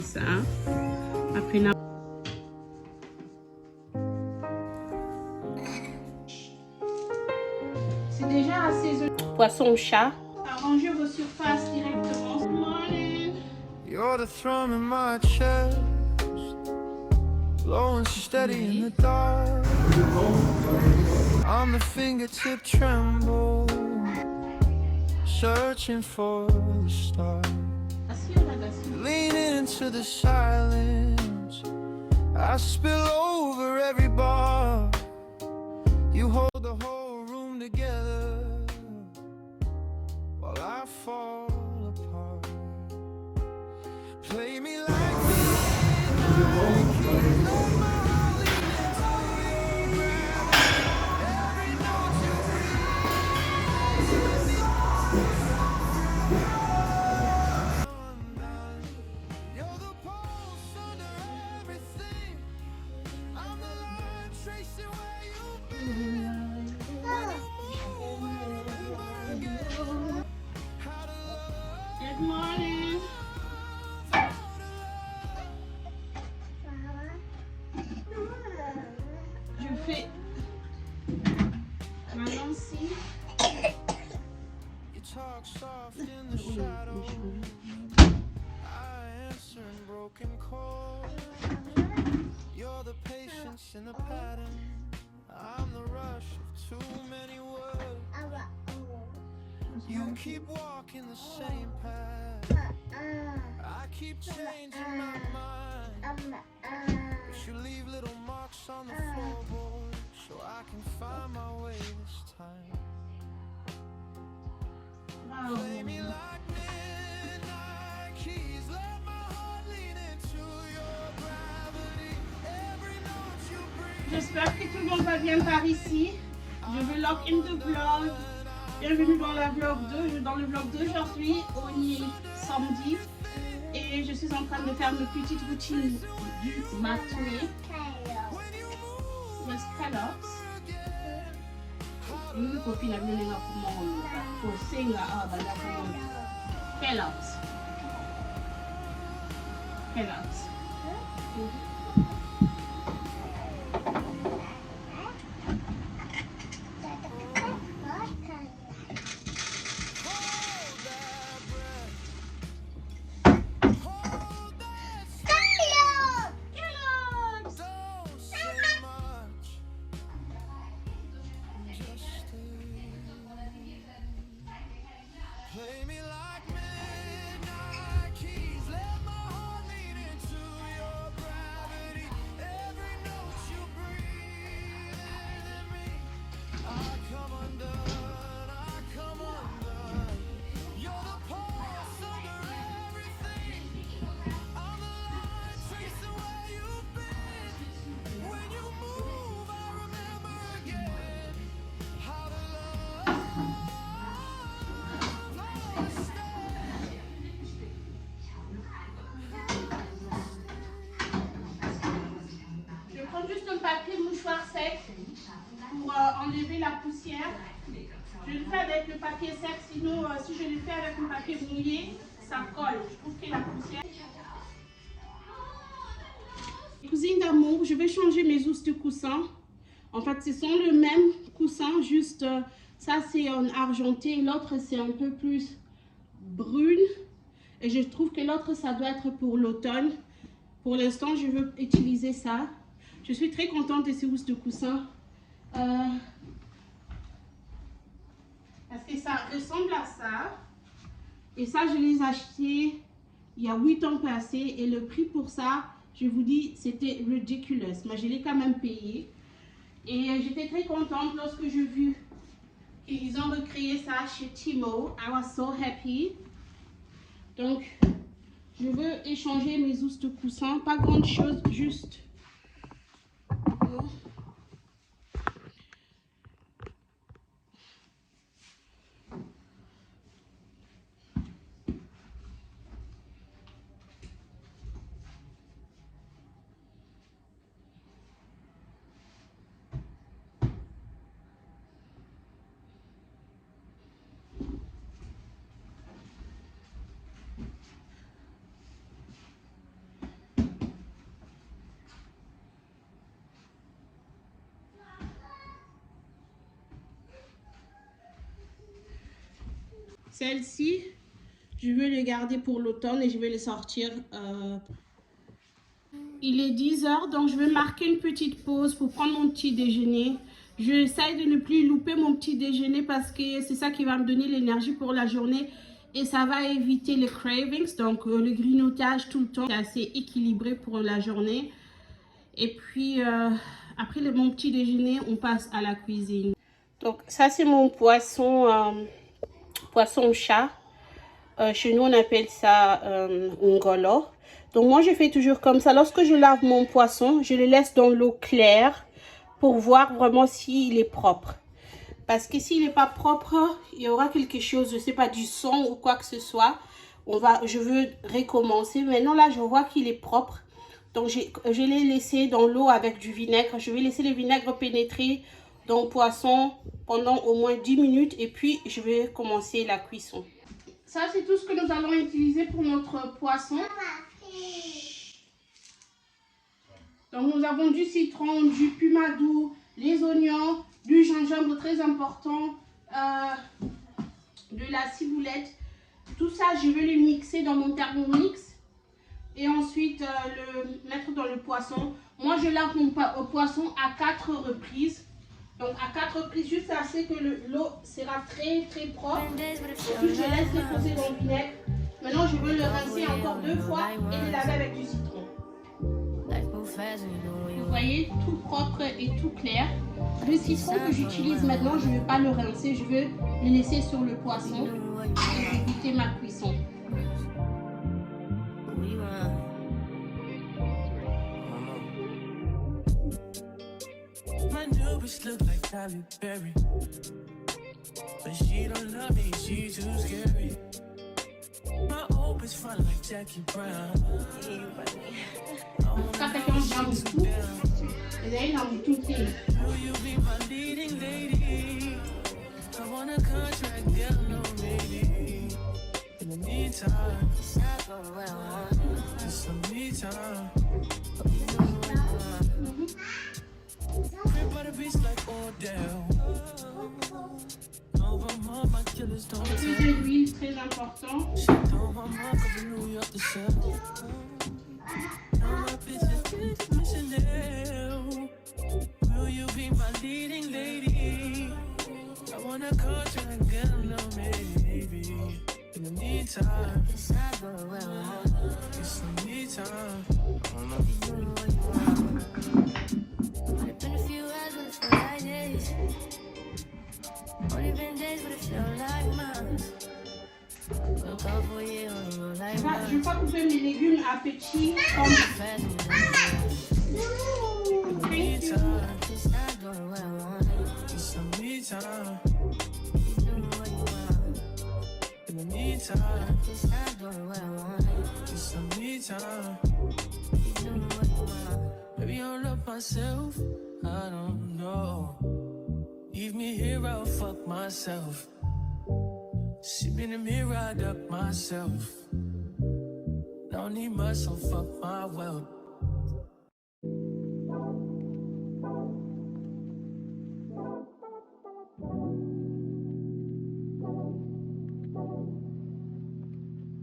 Ça. Après, c'est déjà assaisonné. Poisson au chat. Arrangez vos surfaces directement. Good morning. You're the thrum in my chest, low and steady in the dark. I'm the fingertip tremble, searching for the start. Leaning into the silence, I spill over every bar. You hold the whole room together while I fall apart. Play me like Good morning. Je fais maintenant si. you talk soft in the shadows. I answer in broken chords. You're the patience in the pattern. I'm the rush of too many words. You keep walking the same path. I keep changing my mind. But you leave little marks on the floorboard, so I can find my way this time. Play me like midnight keys, let my heart lean into your gravity. Every note you breathe. J'espère que tout le monde va bien par ici. Je veux lock in the vlog. Bienvenue dans la vlog 2. Dans le vlog d'aujourd'hui, on est samedi. Et je suis en train de faire une petite routine du matin. Yes, Kellogg's. Une copine a venu là pour mon pour Senga Kellogg's. Kellogg's. Play me like midnight keys, let my heart lean into your gravity. Every note you breathe in me, I come undone, I come undone. You're the pulse under everything. I'm the line tracing where you've been. When you move, I remember again how to love. Je prends juste un papier mouchoir sec pour enlever la poussière. Je le fais avec le papier sec, sinon si je le fais avec un papier mouillé, ça colle. Je trouve que la poussière... Cousine d'amour, je vais changer mes housses de coussin. En fait, ce sont le même coussin, juste ça c'est en argenté, l'autre c'est un peu plus brune. Et je trouve que l'autre ça doit être pour l'automne. Pour l'instant, je veux utiliser ça. Je suis très contente de ces housses de coussin. Parce que ça ressemble à ça. Et ça, je les ai achetés il y a 8 ans passés. Et le prix pour ça, je vous dis, c'était ridiculous. Mais je l'ai quand même payé. Et j'étais très contente lorsque j'ai vu qu'ils ont recréé ça chez Timo. I was so happy. Donc, je veux échanger mes housses de coussin. Pas grande chose, juste... Celle-ci, je veux les garder pour l'automne et je vais les sortir. Il est 10 h, donc je vais marquer une petite pause pour prendre mon petit déjeuner. J'essaie de ne plus louper mon petit déjeuner parce que c'est ça qui va me donner l'énergie pour la journée. Et ça va éviter les cravings, donc le grignotage tout le temps. C'est assez équilibré pour la journée. Et puis, après mon petit déjeuner, on passe à la cuisine. Donc ça, c'est mon poisson, poisson chat. Chez nous, on appelle ça ngolo. Donc moi, je fais toujours comme ça. Lorsque je lave mon poisson, je le laisse dans l'eau claire pour voir vraiment s'il est propre. Parce que s'il n'est pas propre, il y aura quelque chose, je ne sais pas, du sang ou quoi que ce soit. Je veux recommencer. Maintenant, là, je vois qu'il est propre. Donc, je l'ai laissé dans l'eau avec du vinaigre. Je vais laisser le vinaigre pénétrer dans le poisson pendant au moins 10 minutes. Et puis, je vais commencer la cuisson. Ça, c'est tout ce que nous allons utiliser pour notre poisson. Donc, nous avons du citron, du pumadou, les oignons, du gingembre très important, de la ciboulette. Tout ça, je vais le mixer dans mon Thermomix et ensuite le mettre dans le poisson. Moi, je lave mon poisson à 4 reprises. Donc, à 4 reprises, juste assez que l'eau sera très, très propre. Ensuite, je laisse déposer dans le vinaigre. Maintenant, je vais le rincer encore 2 fois et le laver avec du citron. Vous voyez, tout propre et tout clair. Le citron que j'utilise maintenant, je ne vais pas le rincer, je vais le laisser sur le poisson et éviter ma cuisson. My new bitch look like Halle Berry, but she don't love me, she too scary. My old bitch front like Jackie Brown. Quand quelqu'un vient au tout, et là il a tout fait. Will you be my leading lady? I want a contract, girl, no maybe. In the meantime, just some me time. Crib by the beach like Odell. Over my killers don't Plus de l'huile, très important. over my cover New York the shell. Now my bitch is Chanel. Will you be my leading lady? I want a contract, girl, no maybe. In the meantime, it's some me time. Only been a few hours, but it felt like days. Only been days, but it felt like months. Woke up for you on the road like Je vais pas couper mes légumes à petits comme fast and Thank you. just not doing what I wanted. It's some me time. You doing what you want. In the meantime, Just not doing what I wanted. it's some me time. You doing what you want. Maybe I'll love myself, I don't know. Leave me here, I'll fuck myself. See me in the mirror, I duck myself. Don't need much, so fuck my wealth.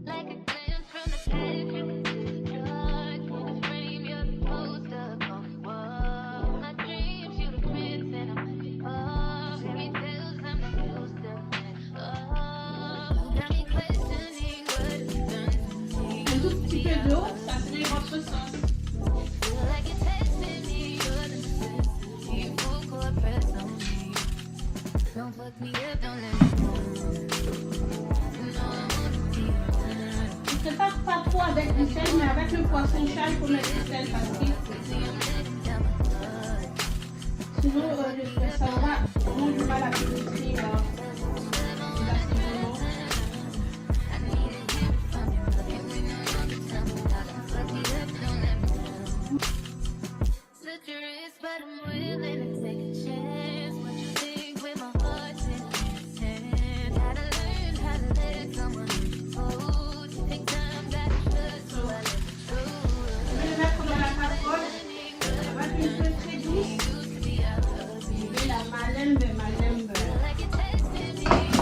Like a glance from the past, you can see the dark. In the frame, you're the poster on the wall. My dreams, you the prince, and I'm the boss. Fairy tales, I'm the ghost of it. Oh, got me questioning what you've done to me. Un tout petit peu d'eau, ça serait votre sauce. Feel like you're testing me, you're the necessity. Full court press on me. Don't fuck me up, don't let me go. You know I wanna be alone. Je ne prépare pas trop avec du sel, mais avec le poisson chat, il faut mettre du sel parce que sinon ça aura vraiment du mal à pénétrer les assaisonnements. Slit your wrist, but I'm willing to take a chance. What you think with my heart in his hand? Gotta learn how to let someone hold. Take time, gotta trust, so I let it Je go. vais le mettre dans la casserole avec une feuille très douce. Used to be out of Je vais la malembe. like you're testing me.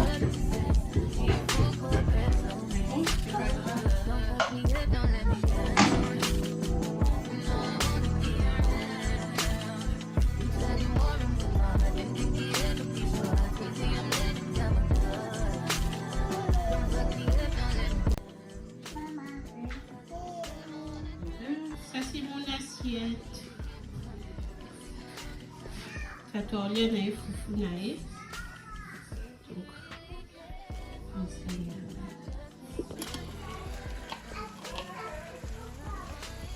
assiette. 14 naïf foufou naïf. Donc, ici.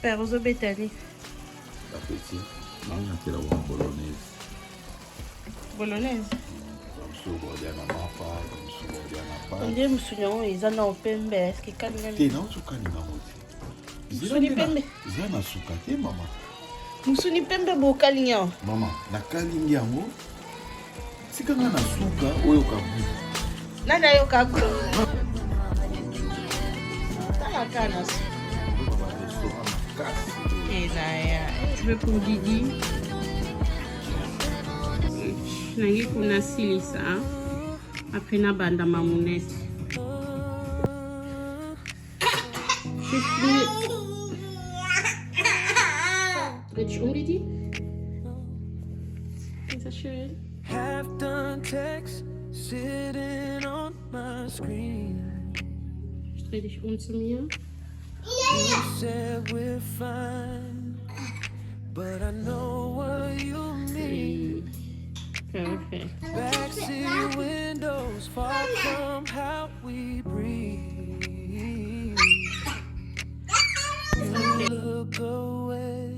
Père Ozo Betani. Appétit. Mange la bolognaise. Bolognaise. Msugodia na mapa, msugodia na pa. Ndiye msunyo iza na opembe kikani Te na usukani na moti. Musuni pembe. Zana suka te mama. Musuni pembe bokali nyo. Mama, nakalingi yango. Sika nga na suka oyo kabu. Nani ayo kago? Tala kana. Et là, je veux pour Didi. Nangi kuna silisa. Après na banda mamounette. C'est fini. Dreh dich um, Didi. Ist das schön? Half done text sitting on my screen. Ich dreh dich um zu mir. You said we're fine, but I know what you mean. Perfect. Backseat windows far from how we breathe. You look away,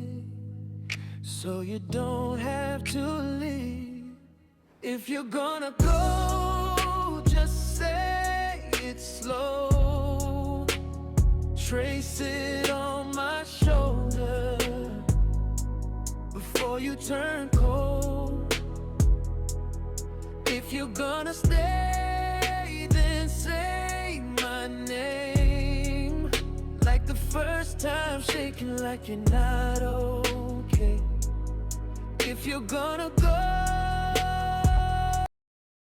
so you don't have to leave. If you're gonna go, just say it slow. Trace it on my shoulder before you turn cold. If you're gonna stay, then say my name. Like the first time, shaking like you're not okay. If you're gonna go,